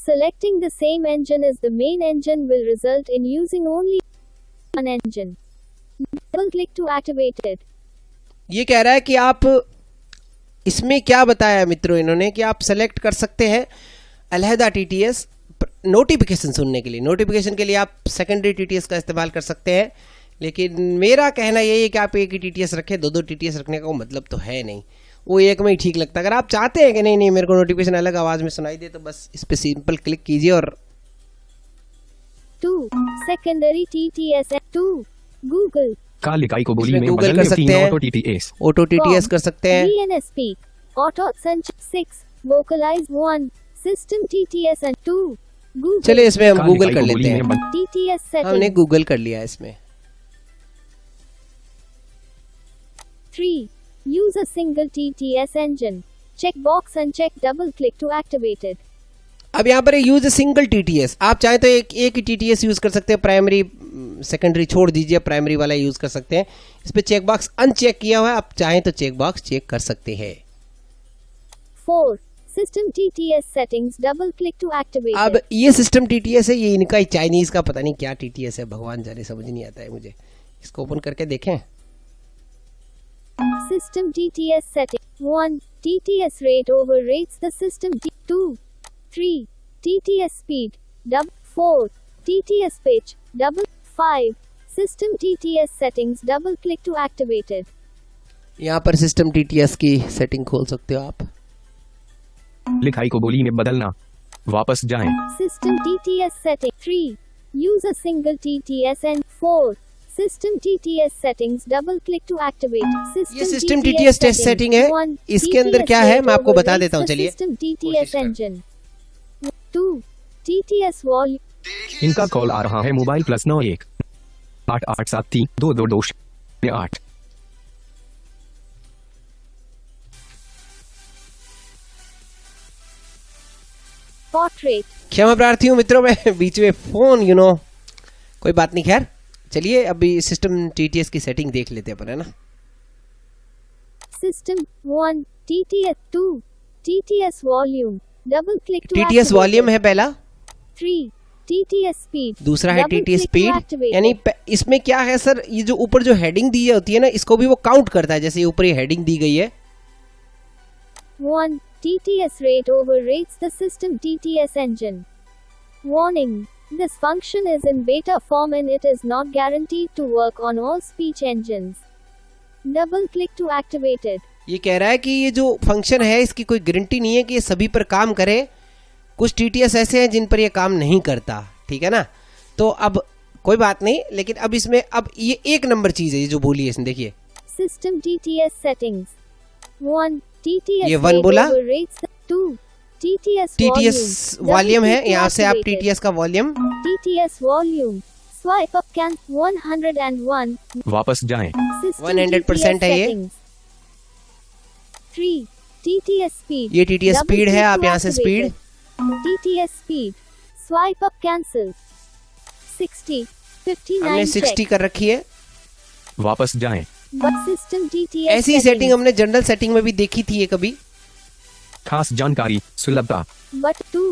Selecting the same engine as the main engine will result in using only one engine. Double click to activate it. ये कह रहा है कि आप इसमें क्या बताया है मित्रों इन्होंने कि आप सेलेक्ट कर सकते हैं अलहदा TTS नोटिफिकेशन सुनने के लिए। नोटिफिकेशन के लिए आप सेकेंडरी TTS का इस्तेमाल कर सकते हैं, लेकिन मेरा कहना यही है कि आप एक ही TTS रखें। दो TTS रखने का मतलब तो है नहीं, वो एक में ही ठीक लगता है। अगर आप चाहते हैं कि नहीं मेरे को नोटिफिकेशन अलग आवाज़ में सुनाई दे, तो बस इस पर सिंपल क्लिक कीजिए और 2. Secondary TTS. 2. Google. काल इकाई को बोली इसमें में गूगल बदलने कर सकते 3 हैं। Auto TTS। ऑटो TTS कर सकते हैं। VNSP. Auto Cinch. 6. Vocalize. 1. System TTS and 2. Google. चलिए इसमें हम काल गूगल इकाई कर को लेते बोली हैं। में TTS settings. हमने गूगल कर लिया इसमें। 3. Use a single TTS engine. Check box and check double click to activate it. अब यहाँ पर यूज सिंगल TTS। आप चाहे तो एक ही TTS यूज कर सकते हैं। प्राइमरी सेकेंडरी छोड़ दीजिए, प्राइमरी वाला यूज कर सकते हैं। इस पे चेक बॉक्स अनचेक किया हुआ है, आप चाहें तो चेक बॉक्स चेक कर सकते हैं। 4. System TTS settings. Double click to activate अब it. ये सिस्टम TTS है, ये इनका ही चाइनीज का पता नहीं क्या TTS है, भगवान जाने, समझ नहीं आता है मुझे। इसको ओपन करके देखें। System TTS setting. 1. TTS rate overrates the system. 2. 3. TTS speed. 4. TTS pitch. 5. System TTS settings. Double click to activate it. यहाँ पर सिस्टम TTS की सेटिंग खोल सकते हो आप। लिखाई को बोली में बदलना वापस जाएं। System TTS setting. 3. Use a single TTS and 4. System TTS settings. Double click to activate. ये सिस्टम TTS टेस्ट सेटिंग है। 1. इसके अंदर TTS क्या है rate मैं आपको बता overrates देता हूँ। the चलिए System कोशिश TTS कर। engine. 2. TTS volume. इनका कॉल आ रहा है मोबाइल +91 8873 222 8। Portrait. क्षमा प्रार्थी हूँ मित्रों, मैं बीच में फोन कोई बात नहीं। खैर चलिए अभी सिस्टम TTS की सेटिंग देख लेते हैं अपन, है ना। System 1. TTS 2. TTS volume. Double click to TTS activate volume it. है पहला। 3. TTS speed. दूसरा है Double TTS click to speed, activate यानी it. इसमें क्या है सर, ये जो ऊपर जो हेडिंग दी होती है ना, इसको भी वो काउंट करता है। जैसे ये ऊपर ये हेडिंग दी गई है 1. TTS rate overrates the system TTS engine. Warning. This function is in beta form and it is not guaranteed to work on all speech engines. Double click to activate it. ये कह रहा है कि ये जो फंक्शन है इसकी कोई गारंटी नहीं है कि ये सभी पर काम करे। कुछ TTS ऐसे हैं जिन पर ये काम नहीं करता, ठीक है ना। तो अब कोई बात नहीं, लेकिन अब इसमें अब ये एक नंबर चीज है ये जो बोली है इसने, देखिए System TTS settings. 1. TTS ये 1 rate बोला। overrates the 2. TTS TTS volume. Volume है, Double click to यहाँ से आप activate it. TTS का volume, TTS volume. Swipe up can 101. वापस जाएं। System 100% TTS है ये। settings. 3. TTS speed. ये TTS Double स्पीड है, click आप to यहाँ से activate speed, it. TTS speed. Swipe up cancel. 60. 59 हमने 60 check. कर रखी है। वापस जाएं। But system TTS ऐसी settings. सेटिंग हमने जनरल सेटिंग में भी देखी थी ये कभी। खास जानकारी, सुलभता। But 2.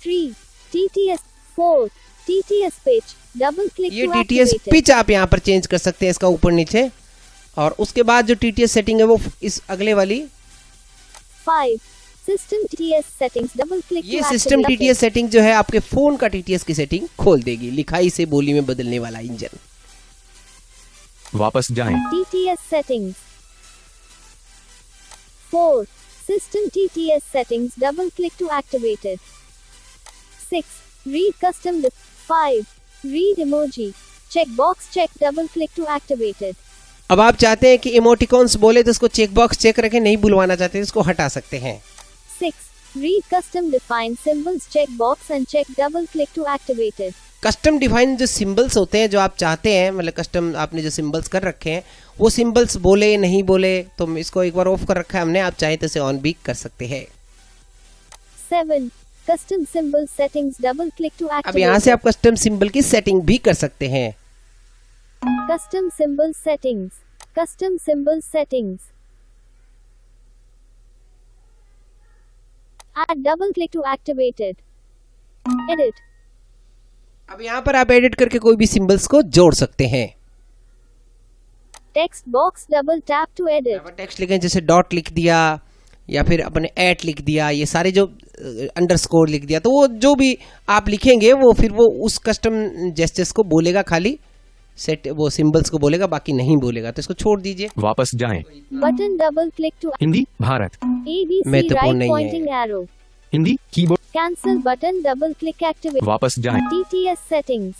3. TTS 4. TTS pitch. Double click ये to TTS activate it. Pitch आप यहाँ पर चेंज कर सकते हैं, इसका ऊपर नीचे। और उसके बाद जो TTS सेटिंग है वो इस अगले वाली, 5. System TTS settings. Double click ये to system activate TTS it. Setting जो है आपके फोन का TTS की सेटिंग खोल देगी। लिखाई से बोली में बदलने वाला इंजन। वापस जाएं। TTS settings. 4. System TTS settings. Double click to activate it. 6. Read custom. 5. Read emoji. Checkbox check. Double click to activate it. अब आप चाहते हैं कि इमोटिकॉन्स बोले तो इसको चेकबॉक्स चेक रखें, नहीं बुलवाना चाहते इसको हटा सकते हैं। 6. Read custom defined symbols. Checkbox and check. Double click to activate it. Custom define जो सिंबल्स होते हैं जो आप चाहते हैं, मतलब कस्टम आपने जो सिंबल्स कर रखे हैं वो सिंबल्स बोले नहीं बोले, तो इसको एक बार ऑफ कर रखा है हमने, आप चाहें तो इसे ऑन भी कर सकते हैं। 7. Custom symbol settings. Double click to activate अब यहाँ से it. आप कस्टम सिंबल की सेटिंग भी कर सकते हैं। Custom symbol settings. Custom symbol settings. Add double click to activate it. Edit. अब यहाँ पर आप एडिट करके कोई भी सिंबल्स को जोड़ सकते हैं। Text box double tap to edit. यहाँ पर टेक्स्ट लिखें, जैसे डॉट लिख दिया या फिर अपने एट लिख दिया, ये सारे जो अंडरस्कोर लिख दिया, तो वो जो भी आप लिखेंगे वो फिर वो उस कस्टम जेस्चर्स को बोलेगा, खाली सेट वो सिंबल्स को बोलेगा, बाकी नहीं बोलेगा, तो इसको छोड़ दीजिए। वापस जाएं। Button double click to Hindi Bharat. ABC महत्वपूर्ण right नहीं है। pointing arrow. Hindi keyboard. Cancel button double click activate. वापस जाएं। TTS settings.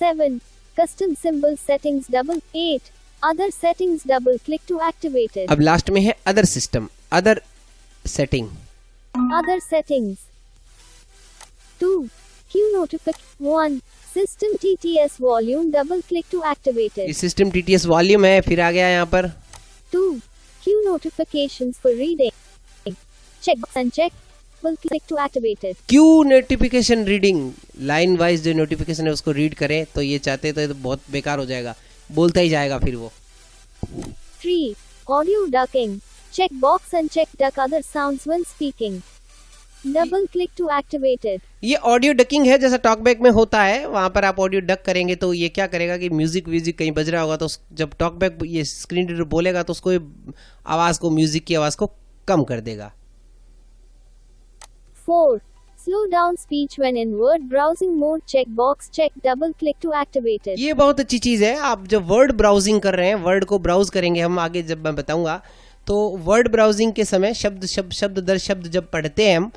7. Custom symbol settings double 8. Other settings double click to activate it. अब लास्ट में है other system, other setting. Other settings. 2. Q notification. 1. System TTS volume double click to activate ये it. सिस्टम TTS वॉल्यूम है, फिर आ गया यहाँ पर 2. Q notifications for reading. Check and check. Double click to activate it. Q notification reading, line wise जो नोटिफिकेशन है उसको रीड करें, तो ये चाहते तो ये तो बहुत बेकार हो जाएगा, बोलता ही जाएगा फिर वो। 3. Audio ducking. Check box and check duck other sounds when speaking. Double click to activate it. ये ऑडियो डकिंग है, जैसा टॉकबैक में होता है, वहां पर आप ऑडियो डक करेंगे तो ये क्या करेगा कि म्यूजिक व्यूजिक कहीं बज रहा होगा तो जब टॉकबैक ये स्क्रीन रीडर बोलेगा तो उसको आवाज को, म्यूजिक की आवाज को कम कर देगा। 4. Slow down speech when in word browsing mode. Check box check. Double click to activate it. ये बहुत अच्छी चीज है। आप जब वर्ड ब्राउजिंग कर रहे हैं, वर्ड को ब्राउज करेंगे हम आगे जब मैं बताऊंगा, तो वर्ड ब्राउजिंग के समय शब्द दर शब्द जब पढ़ते हैं हम,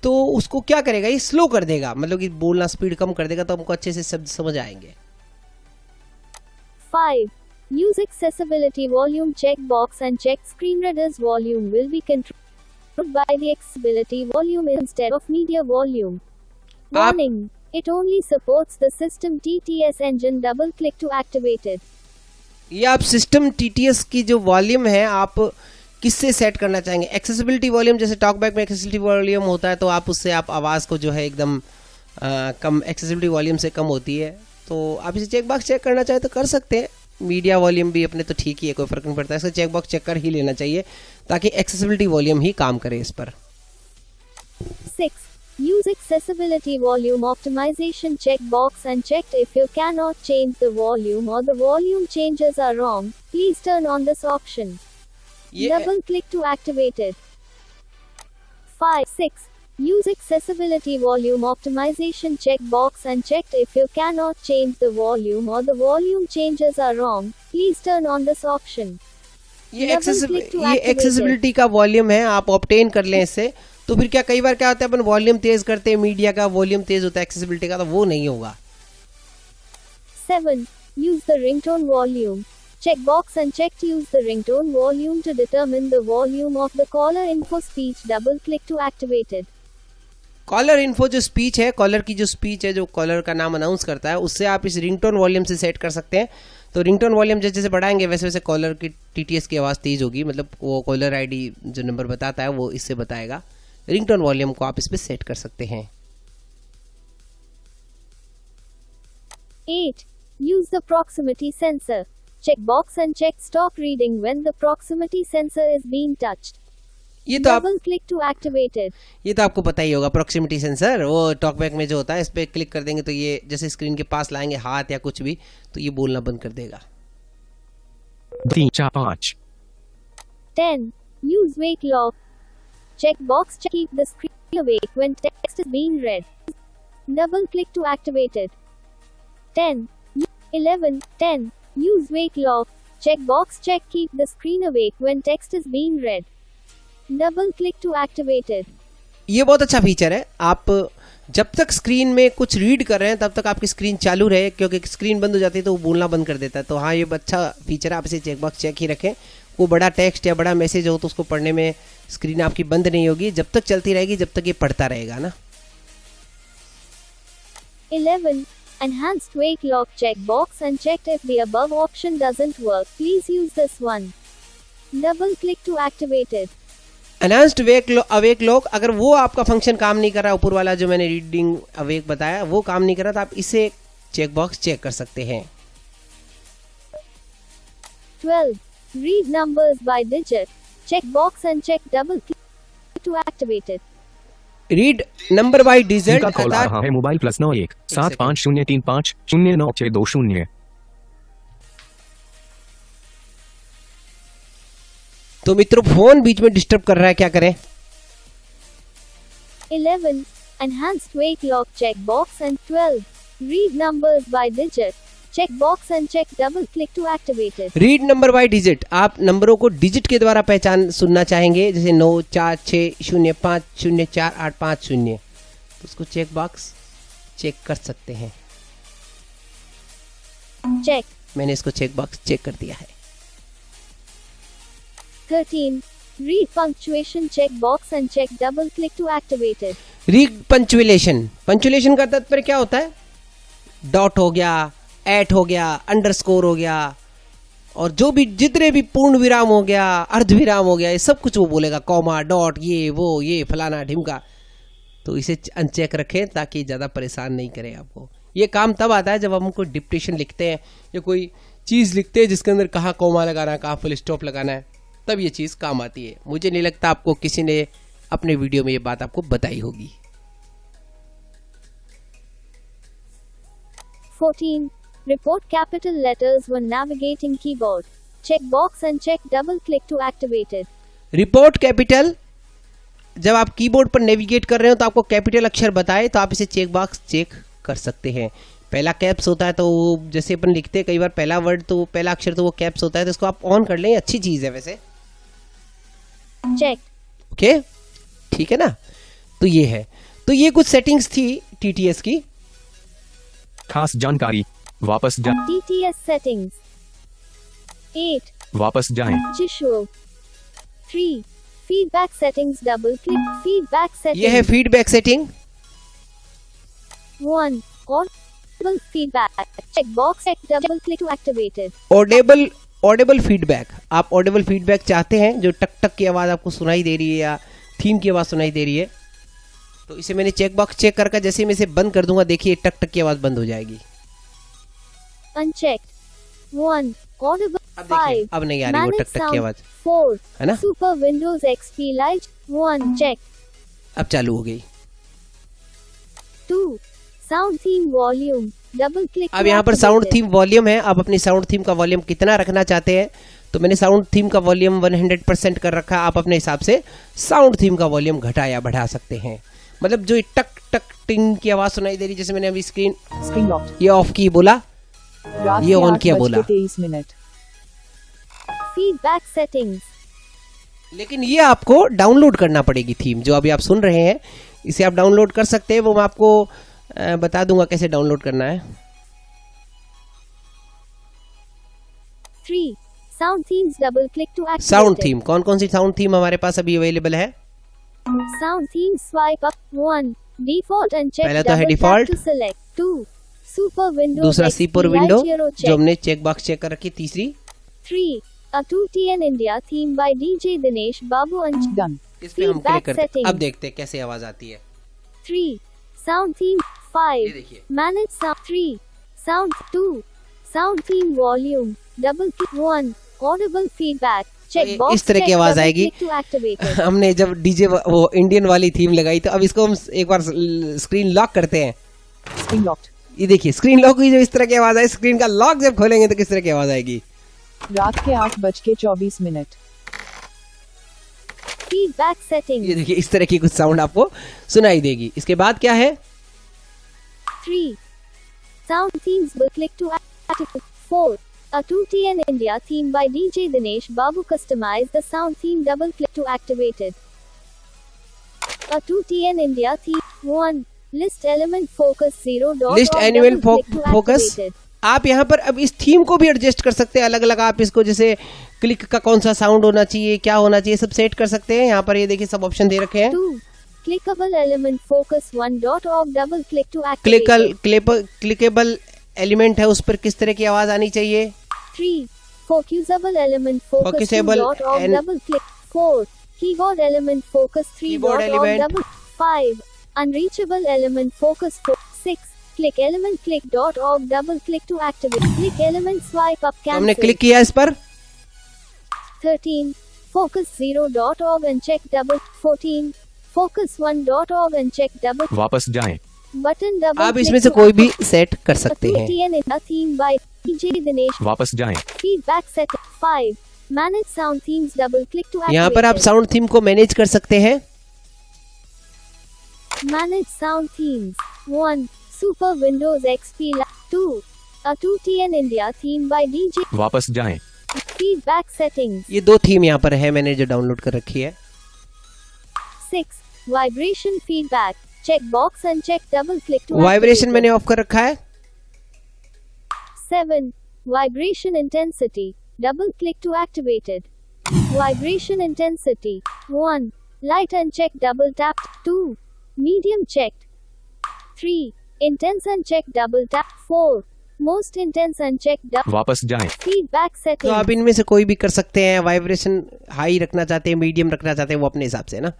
तो उसको क्या करेगा, ये स्लो कर देगा, मतलब कि बोलना स्पीड कम कर देगा, तो हमको अच्छे से शब्द समझ आएंगे। 5. Use accessibility volume check box and check screen reader's volume will be controlled by the accessibility volume instead of media volume. Warning. It only supports the system TTS engine. Double click to activate it. ये आप सिस्टम TTS की जो वॉल्यूम है आप किससे सेट करना चाहेंगे? एक्सेसिबिलिटी वॉल्यूम, जैसे टॉकबैक में एक्सेसिबिलिटी वॉल्यूम होता है, तो आप उससे आप आवाज़ को जो है एकदम कम, एक्सेसिबिलिटी वॉल्यूम से कम होती है, तो आप इसे चेक बॉक्स चेक करना चाहे तो कर सकते हैं। मीडिया वॉल्यूम भी अपने तो ठीक ही है, कोई फर्क नहीं पड़ता, इसका चेक बॉक्स चेक कर ही लेना चाहिए ताकि एक्सेसिबिलिटी वॉल्यूम ही काम करे इस पर। 6. Use accessibility volume optimization checkbox and checked if you cannot change the volume or the volume changes are wrong. Please turn on this option. ये Double click to activate it. 5. 6. Use accessibility volume optimization checkbox and checked if you cannot change the volume or the volume changes are wrong. Please turn on this option. ये Double click to activate it. Accessibility का वॉल्यूम है, आप ऑब्टेन कर लें इससे। तो फिर क्या कई बार क्या होता है, अपन वॉल्यूम तेज करते हैं, मीडिया का वॉल्यूम तेज होता है, एक्सेसिबिलिटी का तो वो नहीं होगा। 7. Use the ringtone volume checkbox and check to use the ringtone volume to determine the volume of the caller info speech. Double click to activate it. Caller info जो स्पीच है, कॉलर की जो स्पीच है, जो कॉलर का नाम अनाउंस करता है, उससे आप इस रिंगटोन वॉल्यूम से सेट कर सकते हैं। तो रिंगटोन वॉल्यूम जैसे जैसे बढ़ाएंगे वैसे वैसे कॉलर की टीटीएस की आवाज़ तेज होगी, मतलब वो कॉलर आईडी जो नंबर बताता है वो इससे बताएगा। रिंगटोन वॉल्यूम को आप इस पर सेट कर सकते हैं। 8. Use the proximity sensor checkbox and check stop reading when the proximity sensor is being touched. ये तो आप Double click to activate it. ये तो आपको पता ही होगा, प्रॉक्सिमिटी सेंसर वो टॉकबैक में जो होता है, इस पर क्लिक कर देंगे तो ये जैसे स्क्रीन के पास लाएंगे हाथ या कुछ भी तो ये बोलना बंद कर देगा। 3 4 5 10. Use wake lock checkbox to keep the screen awake when text is being read. Double click to activate it. 10. 11. 10. Use wake lock checkbox check keep the screen awake when text is being read. Double click to activate it. ये बहुत अच्छा फीचर है। आप जब तक स्क्रीन में कुछ रीड कर रहे हैं तब तक आपकी स्क्रीन चालू रहे, क्योंकि स्क्रीन बंद हो जाती है तो वो बोलना बंद कर देता है। तो हाँ, ये अच्छा फीचर है, आप इसे चेकबॉक्स चेक ही रखें। वो बड़ा टेक्स्ट या बड़ा मैसेज हो तो उसको पढ़ने में स्क्रीन आपकी बंद नहीं होगी, जब तक चलती रहेगी जब तक ये पढ़ता रहेगा ना। 11. Enhanced wake lock checkbox and checked if the above option doesn't work. Please use this one. Double click to activate it. Enhanced awake lock, अगर वो आपका फंक्शन काम नहीं कर रहा, ऊपर वाला जो मैंने रीडिंग अवेक बताया वो काम नहीं कर रहा, तो आप इसे चेकबॉक्स चेक कर सकते हैं। 12. Read numbers by digit checkbox and check double click to activate it. Read number by digit इनका कॉल आ रहा है मोबाइल +91 75035 09620। तो मित्रों फोन बीच में डिस्टर्ब कर रहा है, क्या करें? 11. Enhanced wake lock checkbox and 12. Read numbers by digit checkbox and check double click to activate it. Read number by digit, आप नंबरों को डिजिट के द्वारा पहचान सुनना चाहेंगे, जैसे 9 4 6 0 5 0 4 8 5 0, तो उसको चेकबॉक्स चेक कर सकते हैं। Check. मैंने इसको चेकबॉक्स चेक कर दिया है। 13. Read punctuation checkbox and check double click to activate it. Read punctuation, punctuation का तात्पर्य क्या होता है? डॉट हो गया, एट हो गया, अंडरस्कोर हो गया, और जो भी जितने भी पूर्ण विराम हो गया, अर्ध विराम हो गया, ये सब कुछ वो बोलेगा, कॉमा डॉट ये वो ये फलाना ढिमका। तो इसे अनचेक रखें ताकि ज़्यादा परेशान नहीं करे आपको। ये काम तब आता है जब हम कोई डिक्टेशन लिखते हैं या कोई चीज़ लिखते हैं जिसके अंदर कहाँ कॉमा लगाना है, कहाँ फुल स्टॉप लगाना है, तब ये चीज़ काम आती है। मुझे नहीं लगता आपको किसी ने अपने वीडियो में ये बात आपको बताई होगी। 14. Report capital letters when navigating keyboard. Checkbox and check double click to activate it. Report capital, जब आप कीबोर्ड पर नेविगेट कर रहे हो तो आपको कैपिटल अक्षर बताए तो आप इसे चेकबॉक्स चेक कर सकते हैं। पहला कैप्स होता है तो जैसे अपन लिखते हैं कई बार पहला वर्ड तो पहला अक्षर तो वो कैप्स होता है, तो इसको आप ऑन कर लें, अच्छी चीज़ है वैसे। Check. ओके, ठीक है ना। तो ये है, तो ये कुछ सेटिंग्स थी टीटीएस की। खास जानकारी, वापस जा TTS settings. 8. वापस जाएं। Visual. 3. Feedback settings double click. Feedback settings. ये है feedback setting. 1. Audible feedback. Checkbox check double click to activate it. Audible feedback, आप ऑडिबल फीडबैक चाहते हैं जो टक टक की आवाज़ आपको सुनाई दे रही है या थीम की आवाज़ सुनाई दे रही है, तो इसे मैंने चेकबॉक्स चेक करके जैसे मैं इसे बंद कर दूंगा, देखिए टक टक की आवाज़ बंद हो जाएगी। Unchecked. 1. Audible. अब देखिए, 5. अब नहीं आ रही वो Manage टक टक की sound. आवाज़, 4. है ना? Super Windows XP Lite. 1. Check. अब चालू हो गई। 2. Sound theme volume. Double click. अब यहाँ पर साउंड थीम वॉल्यूम है, आप अपनी साउंड थीम का वॉल्यूम कितना रखना चाहते हैं, तो मैंने साउंड थीम का वॉल्यूम 100% कर रखा। आप अपने हिसाब से साउंड थीम का वॉल्यूम घटा या बढ़ा सकते हैं। मतलब जो ये टक टक टिंग की आवाज सुनाई दे रही, जैसे मैंने अभी स्क्रीन ये ऑफ की बोला, ये ऑन किया बोला। 23 मिनट। Feedback settings. लेकिन ये आपको डाउनलोड करना पड़ेगी थीम, जो अभी आप सुन रहे हैं इसे आप डाउनलोड कर सकते हैं। वो मैं आपको बता दूंगा कैसे डाउनलोड करना है। 3. Sound themes. Double click to activate. Sound it. Theme, कौन कौन सी साउंड थीम हमारे पास अभी अवेलेबल है? Sound theme. Swipe up. 1. Default and check. पहला तो है double tap default. to select. 2. Super Windows. दूसरा XP सीपोर विंडो, Lightyear जो check. हमने चेक बॉक्स चेक कर रखी। तीसरी 3. A 2TN India theme by DJ Dinesh Babu and Done. इस पे हम Feedback क्लिक करते हैं। settings. अब देखते हैं कैसे आवाज आती है। 3. Sound theme. ये 5. देखिए। Manage sound. 3. Sound. 2. Sound theme volume. Double click. 1. Audible feedback. Check ये box. इस तरह की check, आवाज double आएगी। click to activate it. हमने जब डीजे वो इंडियन वाली थीम लगाई, तो अब इसको हम एक बार स्क्रीन लॉक करते हैं। Screen locked. ये देखिए स्क्रीन लॉक हुई, जो इस तरह की आवाज आई। स्क्रीन का लॉक जब खोलेंगे तो किस तरह की आवाज आएगी। रात के 8:24 मिनट। Feedback settings. ये देखिए इस तरह की कुछ साउंड आपको सुनाई देगी। इसके बाद क्या है? 3. Sound themes. Will click to activate. 4. A 2TN India theme by DJ Dinesh Babu. Customize the sound theme. Double click to activate it. A 2TN India theme. 1. List element focus 0. List animal focus. आप यहाँ पर अब इस थीम को भी एडजस्ट कर सकते हैं अलग अलग। आप इसको जैसे क्लिक का कौन सा साउंड होना चाहिए, क्या होना चाहिए, सब सेट कर सकते हैं। यहाँ पर ये देखिए सब ऑप्शन दे रखे हैं। 2. Clickable element focus 1.org. Double click to activate it. Clickable element है, उस पर किस तरह की आवाज आनी चाहिए। 3. Focusable element focus Focusable 2.org. and- Double click. 4. Keyboard element focus 3.org. Keyboard element. Double 5. Unreachable element focus 6. Click element click.org. Double click to activate. Click element swipe up तो हमने cancel. क्लिक किया इस पर। 13. Focus 0.org and check double. 14. Focus 1.org and check double. वापस जाएं। Button double. आप click इसमें से to कोई भी activate. सेट कर A सकते हैं। 2TN is a theme by DJ Dinesh. वापस जाएं। Feedback set 5. Manage sound themes. Double click to activate. यहाँ पर आप it. साउंड थीम को मैनेज कर सकते हैं। Manage sound themes. 1. Super Windows XP. 2. A 2TN India theme by DJ. वापस जाएं। Feedback settings. ये दो थीम यहाँ पर है मैंने जो डाउनलोड कर रखी है। 6. Vibration feedback. Check box and check double click to vibration activate मैंने it. ऑफ कर रखा है। 7. Vibration intensity. Double click to activate it. Vibration intensity. 1. Light and check double tap. 2. Medium checked. 3. Intense and check double tap. 4. Most intense and check double. वापस जाएं। Feedback तो settings. आप इनमें से कोई भी कर सकते हैं। वाइब्रेशन हाई रखना चाहते हैं, मीडियम रखना चाहते हैं, वो अपने हिसाब से ना।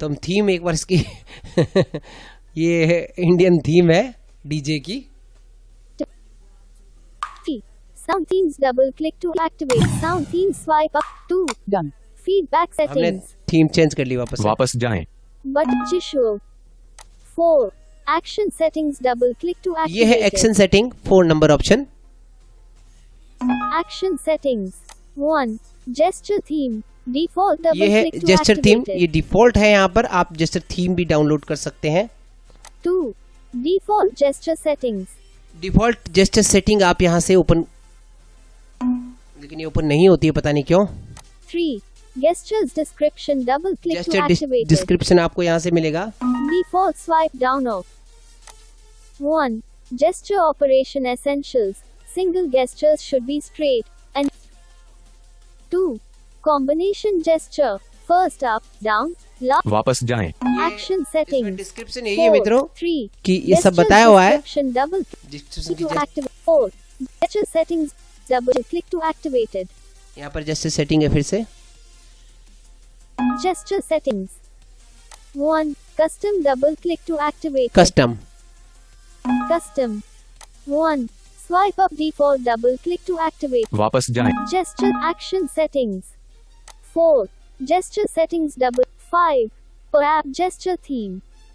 तो हम थीम एक बार इसकी ये इंडियन थीम है डीजे की। 3. Sound themes double click to activate. Sound themes swipe up. 2. Done. Feedback हमने settings. थीम चेंज कर ली वापस से। वापस जाएं। But visual. 4. Action settings double click to activate. ये है action setting, 4 number option. Action settings. 1. Gesture theme. Default double ये है click to gesture theme, activate ये it. डिफॉल्ट है। यहाँ पर आप जेस्चर थीम भी डाउनलोड कर सकते हैं। 2. Default gesture settings. Default gesture setting आप यहाँ से ओपन, लेकिन ये ओपन नहीं होती है, पता नहीं क्यों। 3. Gestures description double click to gesture activate it. Description आपको यहाँ से मिलेगा। Default swipe down of 1. Gesture operation essentials. Single gestures should be straight and 2. Combination gesture. First up, down, last. वापस जाएं। Action settings. डिस्क्रिप्शन यही है मित्रों 3. कि ये सब बताया हुआ है। Description double डिस्क्रिप्शन click की to activate. 4. Gesture settings double click to activate it. यहाँ पर जेस्चर सेटिंग है फिर से। Gesture settings. 1. Custom double click to activate it. Custom, Custom. 1. Swipe up default double click to activate. वापस जाएं। Gesture action settings. 4. Gesture settings double. 5. Per app gesture theme.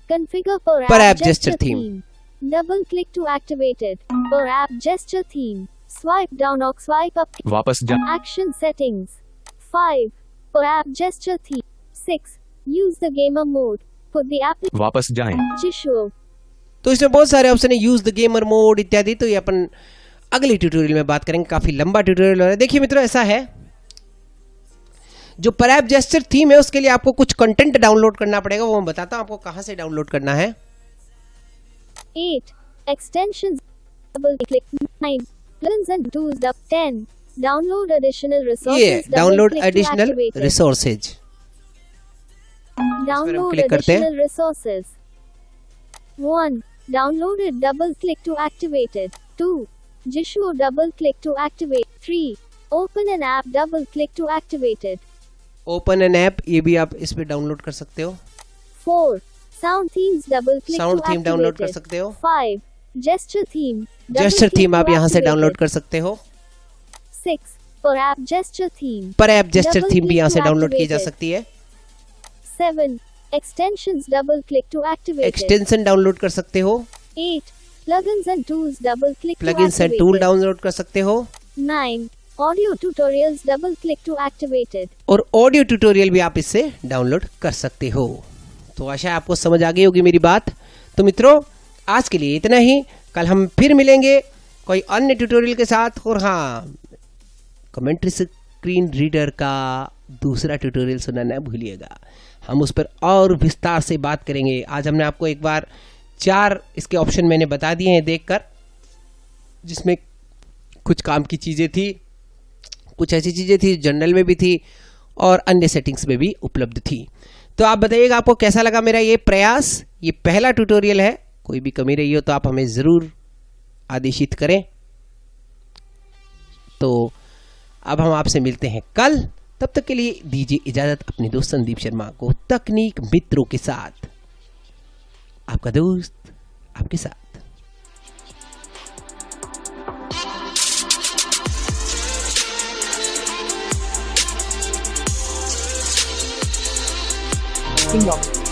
Configure per Per app app gesture theme. Double click to activate it. Per app gesture theme. Swipe down or swipe up. वापस जा Action settings. 5. Per app gesture theme. 6. Use the gamer mode. Put the app वापस जाएं Jisho. तो इसमें बहुत सारे ऑप्शन है, यूज द गेमर मोड इत्यादि। तो ये अपन अगले ट्यूटोरियल में बात करेंगे, काफी लंबा ट्यूटोरियल हो रहा है। देखिए मित्रों, ऐसा है, जो पर ऐप जेस्चर थीम है उसके लिए आपको कुछ कंटेंट डाउनलोड करना पड़ेगा। वो मैं बताता हूं आपको कहां से डाउनलोड करना है। 8. Extensions. Double click. 9. Plugins and tools. 10. Download additional resources. ये Double download click to additional activate it. Resources. Download click करते हैं। additional resources. 1. Download it. Double click to activate it. 2. Jisho. Double click to activate. 3. Open an app. Double click to activate it. Open an app, ये भी आप इस पे डाउनलोड कर सकते हो। 4. Sound themes. Double click sound to theme download activate कर it. सकते हो। 5. Gesture theme. Double gesture click theme to आप यहाँ से activate डाउनलोड it. कर सकते हो। 6. Per app gesture theme. पर ऐप जेस्चर Double थीम भी click यहाँ to से डाउनलोड की activate जा it. सकती है। 7. Extensions. Double click to activate it. Extension download कर सकते हो। 8. Plugins and tools. Double click to plugins and activate tool it. Download कर सकते हो। 9. Audio tutorials. Double click to activate it. और ऑडियो ट्यूटोरियल भी आप इससे डाउनलोड कर सकते हो। तो आशा है आपको समझ आ गई होगी मेरी बात। तो मित्रों, आज के लिए इतना ही। कल हम फिर मिलेंगे कोई अन्य ट्यूटोरियल के साथ। और हाँ, कमेंट्री स्क्रीन रीडर का दूसरा ट्यूटोरियल सुनना न भूलिएगा, हम उस पर और विस्तार से बात करेंगे। आज हमने आपको एक बार 4 इसके ऑप्शन मैंने बता दिए हैं देखकर, जिसमें कुछ काम की चीज़ें थी, कुछ ऐसी चीज़ें थी जनरल में भी थी और अन्य सेटिंग्स में भी उपलब्ध थी। तो आप बताइएगा आपको कैसा लगा मेरा ये प्रयास। ये पहला ट्यूटोरियल है, कोई भी कमी रही हो तो आप हमें ज़रूर आदेशित करें। तो अब हम आपसे मिलते हैं कल, तब तक के लिए दीजिए इजाज़त अपने दोस्त संदीप शर्मा को, तकनीक मित्रों के साथ। आपका दोस्त आपके साथ। Tasking locked.